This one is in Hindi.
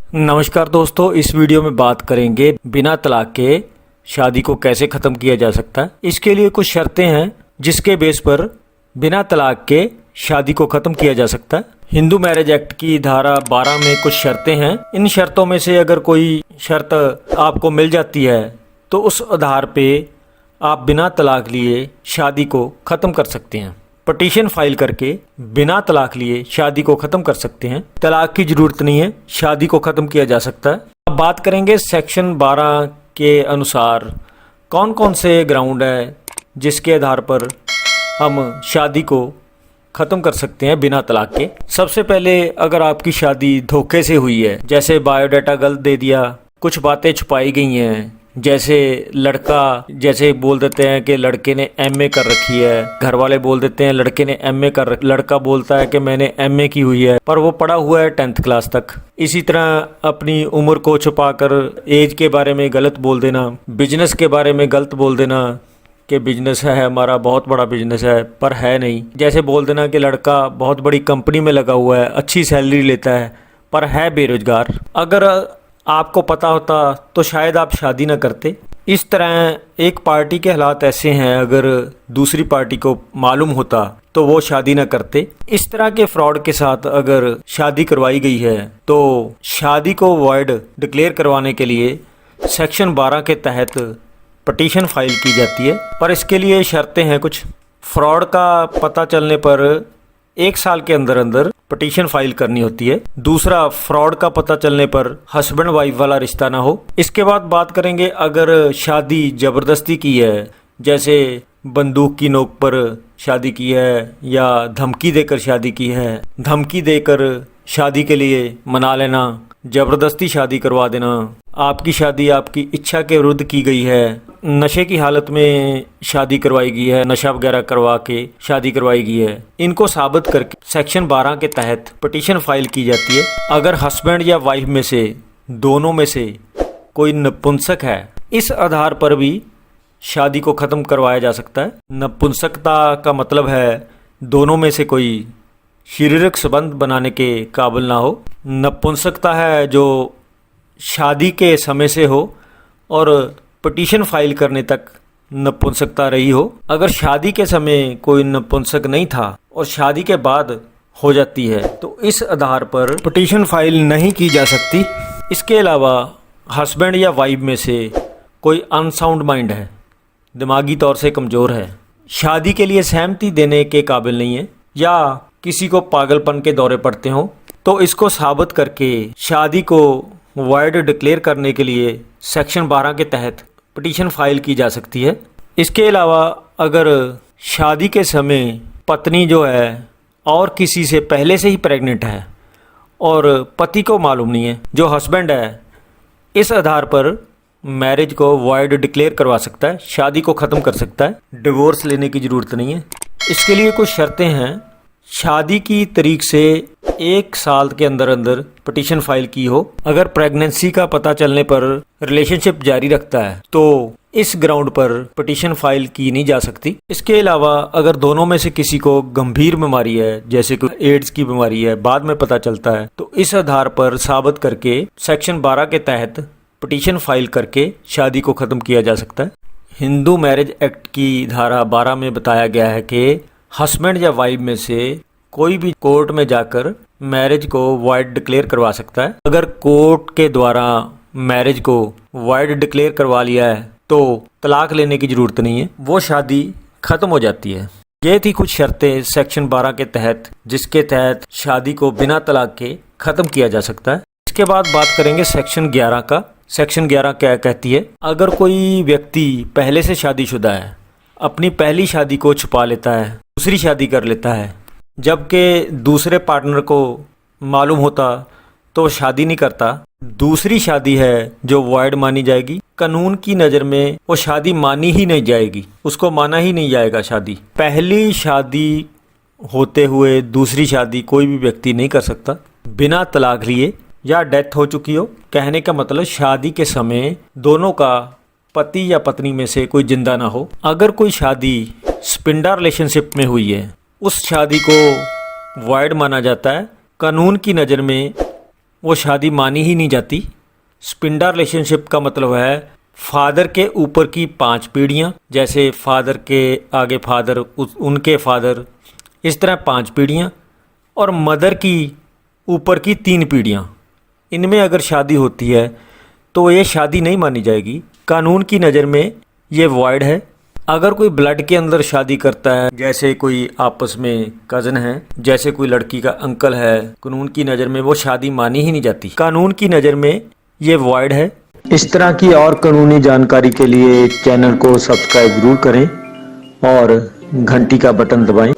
नमस्कार दोस्तों, इस वीडियो में बात करेंगे बिना तलाक के शादी को कैसे ख़त्म किया जा सकता है। इसके लिए कुछ शर्तें हैं जिसके बेस पर बिना तलाक के शादी को ख़त्म किया जा सकता है। हिंदू मैरिज एक्ट की धारा 12 में कुछ शर्तें हैं। इन शर्तों में से अगर कोई शर्त आपको मिल जाती है तो उस आधार पे आप बिना तलाक लिए शादी को ख़त्म कर सकते हैं। पटिशन फाइल करके बिना तलाक लिए शादी को ख़त्म कर सकते हैं। तलाक की ज़रूरत नहीं है, शादी को ख़त्म किया जा सकता है। अब बात करेंगे सेक्शन 12 के अनुसार कौन कौन से ग्राउंड है जिसके आधार पर हम शादी को ख़त्म कर सकते हैं बिना तलाक के। सबसे पहले, अगर आपकी शादी धोखे से हुई है, जैसे बायोडाटा गलत दे दिया, कुछ बातें छुपाई गई हैं, जैसे लड़का जैसे बोल देते हैं कि लड़के ने एमए कर रखी है, घर वाले बोल देते हैं लड़के ने एमए कर रखी, लड़का बोलता है कि मैंने एमए की हुई है पर वो पढ़ा हुआ है 10th क्लास तक। इसी तरह अपनी उम्र को छुपाकर एज के बारे में गलत बोल देना, बिजनेस के बारे में गलत बोल देना कि बिजनेस है हमारा, बहुत बड़ा बिजनेस है पर है नहीं। जैसे बोल देना कि लड़का बहुत बड़ी कंपनी में लगा हुआ है, अच्छी सैलरी लेता है पर है बेरोजगार। अगर आपको पता होता तो शायद आप शादी ना करते। इस तरह एक पार्टी के हालात ऐसे हैं, अगर दूसरी पार्टी को मालूम होता तो वो शादी ना करते। इस तरह के फ्रॉड के साथ अगर शादी करवाई गई है तो शादी को वॉइड डिक्लेयर करवाने के लिए सेक्शन 12 के तहत पटिशन फाइल की जाती है। पर इसके लिए शर्तें हैं कुछ। फ्रॉड का पता चलने पर 1 साल के अंदर अंदर पटिशन फाइल करनी होती है। दूसरा, फ्रॉड का पता चलने पर हस्बैंड वाइफ वाला रिश्ता ना हो। इसके बाद बात करेंगे अगर शादी ज़बरदस्ती की है, जैसे बंदूक की नोक पर शादी की है या धमकी देकर शादी की है, धमकी देकर शादी के लिए मना लेना, ज़बरदस्ती शादी करवा देना, आपकी शादी आपकी इच्छा के विरुद्ध की गई है, नशे की हालत में शादी करवाई गई है, नशा वगैरह करवा के शादी करवाई गई है, इनको साबित करके सेक्शन 12 के तहत पटिशन फाइल की जाती है। अगर हस्बैंड या वाइफ में से दोनों में से कोई नपुंसक है, इस आधार पर भी शादी को ख़त्म करवाया जा सकता है। नपुंसकता का मतलब है दोनों में से कोई शारीरिक संबंध बनाने के काबिल ना हो। नपुंसकता है जो शादी के समय से हो और पटिशन फाइल करने तक नपुंसकता रही हो। अगर शादी के समय कोई नपुंसक नहीं था और शादी के बाद हो जाती है तो इस आधार पर पटिशन फाइल नहीं की जा सकती। इसके अलावा हस्बैंड या वाइफ में से कोई अनसाउंड माइंड है, दिमागी तौर से कमज़ोर है, शादी के लिए सहमति देने के काबिल नहीं है, या किसी को पागलपन के दौरे पड़ते हों, तो इसको साबित करके शादी को वॉइड डिक्लेयर करने के लिए सेक्शन 12 के तहत पटिशन फाइल की जा सकती है। इसके अलावा अगर शादी के समय पत्नी जो है और किसी से पहले से ही प्रेग्नेंट है और पति को मालूम नहीं है, जो हस्बैंड है, इस आधार पर मैरिज को वॉइड डिक्लेयर करवा सकता है, शादी को ख़त्म कर सकता है। डिवोर्स लेने की ज़रूरत नहीं है। इसके लिए कुछ शर्तें हैं। शादी की तारीख से 1 साल के अंदर अंदर पटिशन फाइल की हो। अगर प्रेगनेंसी का पता चलने पर रिलेशनशिप जारी रखता है तो इस ग्राउंड पर पटिशन फाइल की नहीं जा सकती। इसके अलावा अगर दोनों में से किसी को गंभीर बीमारी है, जैसे कोई एड्स की बीमारी है, बाद में पता चलता है, तो इस आधार पर साबित करके सेक्शन 12 के तहत पटिशन फाइल करके शादी को ख़त्म किया जा सकता है। हिंदू मैरिज एक्ट की धारा 12 में बताया गया है कि हस्बैंड या वाइफ में से कोई भी कोर्ट में जाकर मैरिज को वॉइड डिक्लेयर करवा सकता है। अगर कोर्ट के द्वारा मैरिज को वॉइड डिक्लेयर करवा लिया है तो तलाक लेने की ज़रूरत नहीं है, वो शादी ख़त्म हो जाती है। ये थी कुछ शर्तें सेक्शन 12 के तहत जिसके तहत शादी को बिना तलाक के ख़त्म किया जा सकता है। इसके बाद बात करेंगे सेक्शन 11 का। सेक्शन 11 क्या कहती है? अगर कोई व्यक्ति पहले से शादीशुदा है, अपनी पहली शादी को छुपा लेता है, दूसरी शादी कर लेता है, जबकि दूसरे पार्टनर को मालूम होता तो शादी नहीं करता, दूसरी शादी है जो वॉइड मानी जाएगी। कानून की नज़र में वो शादी मानी ही नहीं जाएगी, उसको माना ही नहीं जाएगा शादी। पहली शादी होते हुए दूसरी शादी कोई भी व्यक्ति नहीं कर सकता बिना तलाक लिए या डेथ हो चुकी हो। कहने का मतलब शादी के समय दोनों का पति या पत्नी में से कोई जिंदा ना हो। अगर कोई शादी स्पिंडा रिलेशनशिप में हुई है, उस शादी को वॉइड माना जाता है। कानून की नज़र में वो शादी मानी ही नहीं जाती। स्पिंडा रिलेशनशिप का मतलब है फादर के ऊपर की 5 पीढ़ियाँ, जैसे फादर के आगे फादर, उनके फादर, इस तरह 5 पीढ़ियाँ, और मदर की ऊपर की 3 पीढ़ियाँ। इनमें अगर शादी होती है तो ये शादी नहीं मानी जाएगी। कानून की नज़र में ये वॉइड है। अगर कोई ब्लड के अंदर शादी करता है, जैसे कोई आपस में कज़न है, जैसे कोई लड़की का अंकल है, कानून की नज़र में वो शादी मानी ही नहीं जाती। कानून की नज़र में ये वॉइड है। इस तरह की और कानूनी जानकारी के लिए चैनल को सब्सक्राइब जरूर करें और घंटी का बटन दबाएं।